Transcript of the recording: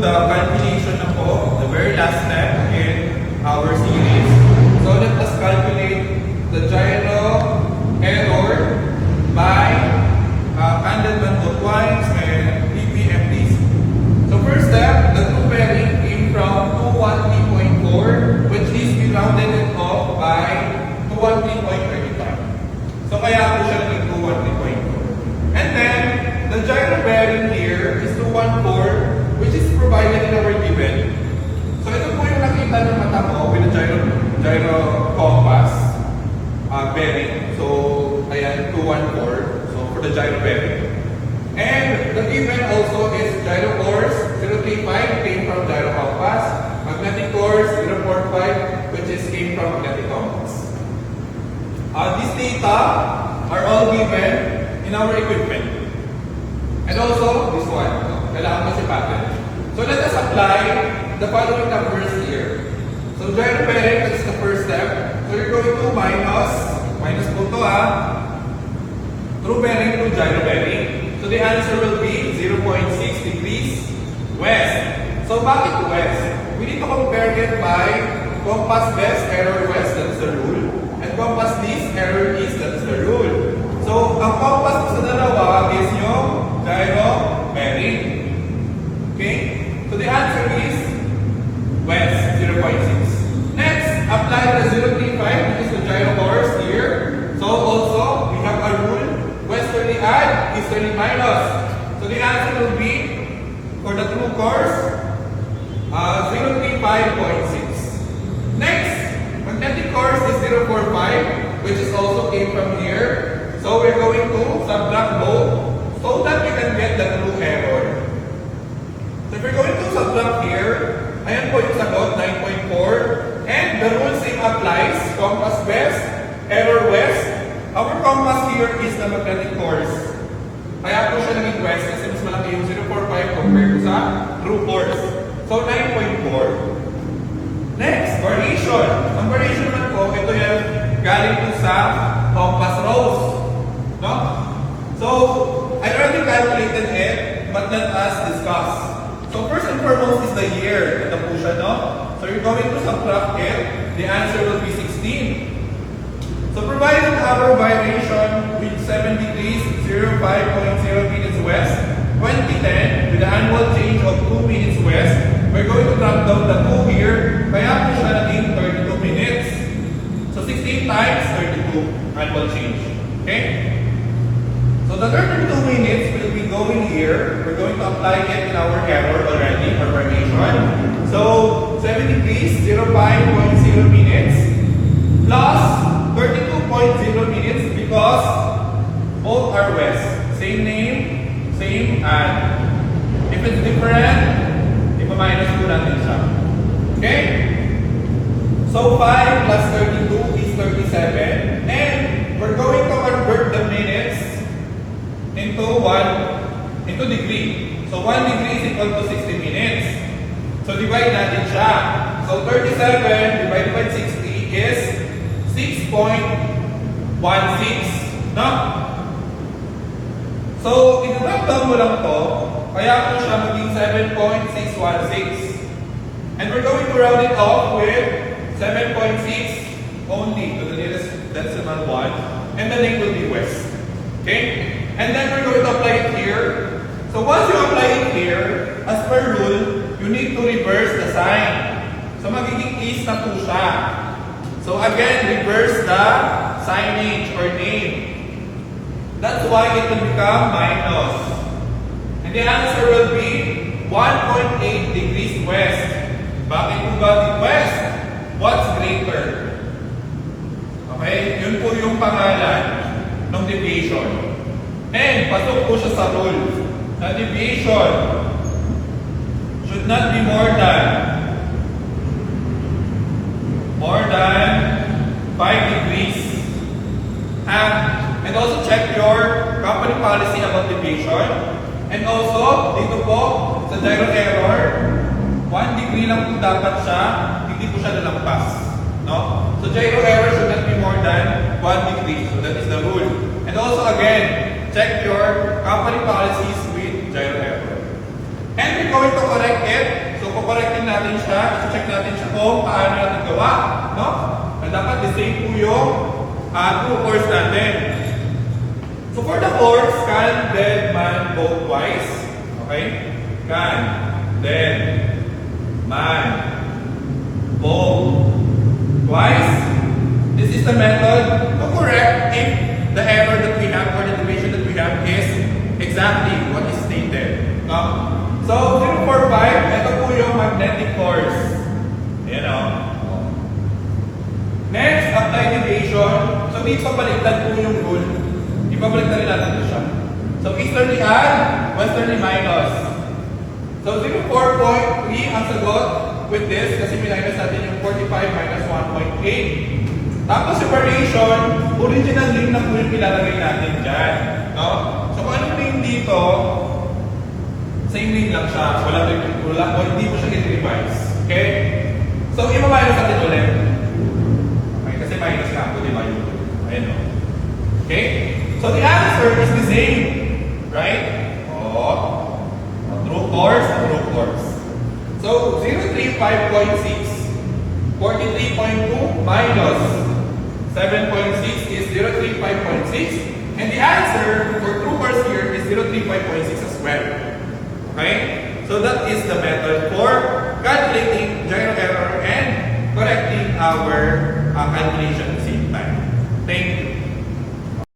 the calculation na po, the very last step in our series. So let us calculate the gyro error by Candleman Boutwines and PPMDs. So first step, the true bearing came from 213.4, which is we rounded it off by 213.35. So kaya po siya naging 213.4. And then, the gyro bearing here is 214, which is provided in our given. So ito po yung nakita ng mata mo with the gyro compass bearing. So, ayan, 214. So, for the gyro bearing. And the given also is gyro course 035 came from gyro compass. Magnetic course 045, which is came from magnetic compass. These data are all given in our equipment. And also, this one. Kailangan mo si pattern. So, let us apply the following numbers here. So, gyro bearing, that's the first step. So, you're going to minus po to true bearing to gyro bearing. So, the answer will be 0.6 degrees west. So, bakit west? We need to compare it by compass west, error west, that's the rule. And compass east, error east, that's the rule. So, ang compass sa dalawa is yung gyro bearing. Okay? So, the answer is west, 0.6. Next, apply the 035, which is the gyro course here. So, also, we have a rule, westerly add, easterly minus. So, the answer will be, for the true course, 035.6. Next, magnetic course is 045, which is also came from here. So, we're going to subtract both so that we can get the true error. So, if we're going to subtract here, ayan po yung sagot, 9.4. And the rule same applies, compass west, error west. Our compass here is the magnetic course. Kaya po siya naging west kasi mas malaki yung 045 compared to sa true course. So, 9.4. Next, variation. Ang variation naman po, ito yan galing po sa compass rose. No? So, I already calculated it, but let us discuss. So, first and foremost is the year. Ito po siya, no? So, you're going to subtract it. The answer will be 16. So, provided our variation with 7 degrees, 05.0 minutes west, 2010, with the annual change of 2 minutes west, we're going to drop down the 2 here, kaya po siya naging 32 minutes. So, 16 times 32 annual change. Okay? So, the 32 minutes will be going here. We're going to apply it in our error already, our variation. So, 7 degrees, 05.0 minutes, plus 32.0 minutes because both are west. Same name, same add. If it's different, ipa-minus po natin siya. Okay? So, 5 plus 32 is 37. And we're going to convert the minutes into degree. So, 1 degree is equal to 60 minutes. So, divide natin siya. So, 37 divided by 60 is 6.16. No? So, i-drop down mo lang to, kaya po siya maging 7.616. And we're going to round it off with 7.6 only to the nearest decimal 1. And the name will be west. Okay? And then we're going to apply it here. So, once you apply it here, as per rule, you need to reverse the sign. So, magiging east na po siya. So again, reverse the signage or name. That's why it will become minus. And the answer will be 1.8 degrees west. Bakit po ba west? What's greater? Okay? Yun po yung pangalan ng deviation. And pasok po siya sa rule. Na deviation should not be more than 5 degrees. And also check your company policy about deviation. And also, dito po, sa gyro error, 1 degree lang po dapat siya, hindi po siya nalampas. No? So, gyro error should not be more than 1 degree. So, that is the rule. And also, again, check your company policies with gyro error. And we're going to correct it, so kukorrectin natin siya, check natin siya kung paano natin gawa, no? Na dapat the same po yung two course natin. So for the course, can, then, man, both twice. Okay? Can, then, man, both twice. This is the method to correct if the error that we have or the division that we have is exactly what is stated. No? So 045, ito po yung magnetic force. Ayan o. Next, apply deviation. So dito baliktad po yung rule. Ibabaliktad rin natin ito siya. So easterly add, westerly minus. So 0.4.3 ang sagot with this kasi minus natin yung 45 minus 1.8. Tapos yung variation, original name na po yung ilalagay natin dyan. No? So kung anong name dito, same name lang siya. Wala o hindi mo siya get-revise. Okay? So i-minus natin ulit. Okay, kasi minus na ako, di ba yun? Ayan o. Okay? So the answer is the same. Right? True course, true course. So 035.6, 43.2 minus 7.6 is 035.6, and the answer for true course here is 035.6 as well. Okay? So that is the method for calculating gyro error and correcting our calculation